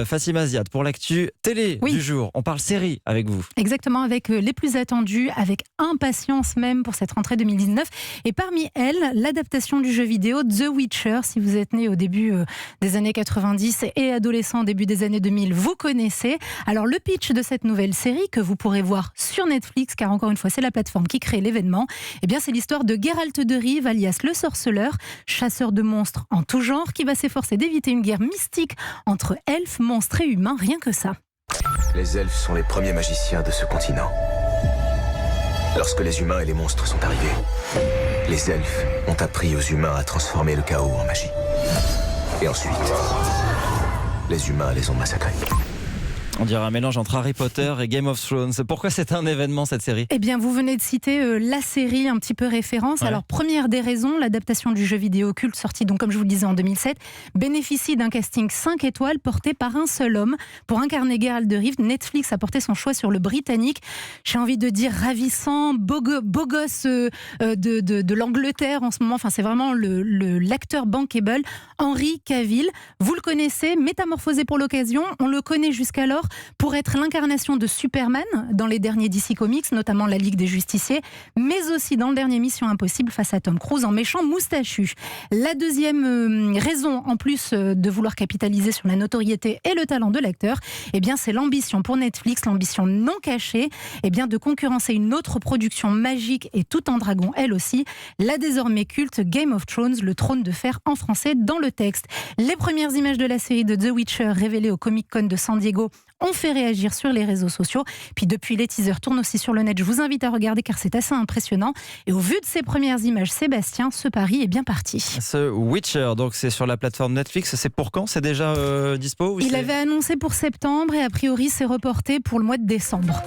Fatima Ziad, pour l'actu télé du jour, on parle série avec vous. Exactement, avec les plus attendus, avec impatience même pour cette rentrée 2019. Et parmi elles, l'adaptation du jeu vidéo The Witcher. Si vous êtes né au début des années 90 et adolescent au début des années 2000, vous connaissez. Alors le pitch de cette nouvelle série que vous pourrez voir sur Netflix, car encore une fois c'est la plateforme qui crée l'événement, eh bien c'est l'histoire de Geralt de Rive, alias le sorceleur, chasseur de monstres en tout genre, qui va s'efforcer d'éviter une guerre mystique entre elfes, monstres et humains, rien que ça. Les elfes sont les premiers magiciens de ce continent. Lorsque les humains et les monstres sont arrivés, les elfes ont appris aux humains à transformer le chaos en magie. Et ensuite, les humains les ont massacrés. On dirait un mélange entre Harry Potter et Game of Thrones. Pourquoi c'est un événement, cette série ? Eh bien, vous venez de citer la série, un petit peu référence. Ouais. Alors, première des raisons, l'adaptation du jeu vidéo culte, sorti donc, comme je vous le disais, en 2007, bénéficie d'un casting 5 étoiles porté par un seul homme. Pour incarner Geralt de Rive, Netflix a porté son choix sur le Britannique. J'ai envie de dire ravissant, beau gosse de l'Angleterre en ce moment. Enfin, c'est vraiment l'acteur bankable, Henry Cavill. Vous le connaissez, métamorphosé pour l'occasion. On le connaît jusqu'alors pour être l'incarnation de Superman dans les derniers DC Comics, notamment la Ligue des Justiciers, mais aussi dans le dernier Mission Impossible face à Tom Cruise en méchant moustachu. La deuxième raison, en plus de vouloir capitaliser sur la notoriété et le talent de l'acteur, eh bien c'est l'ambition pour Netflix, l'ambition non cachée, eh bien de concurrencer une autre production magique et tout en dragon, elle aussi, la désormais culte Game of Thrones, le trône de fer en français dans le texte. Les premières images de la série de The Witcher révélées au Comic-Con de San Diego ont fait réagir sur les réseaux sociaux. Puis depuis, les teasers tournent aussi sur le net. Je vous invite à regarder car c'est assez impressionnant. Et au vu de ces premières images, Sébastien, ce pari est bien parti. Ce Witcher, donc c'est sur la plateforme Netflix. C'est pour quand ? C'est déjà dispo ou Il avait annoncé pour septembre et a priori c'est reporté pour le mois de décembre.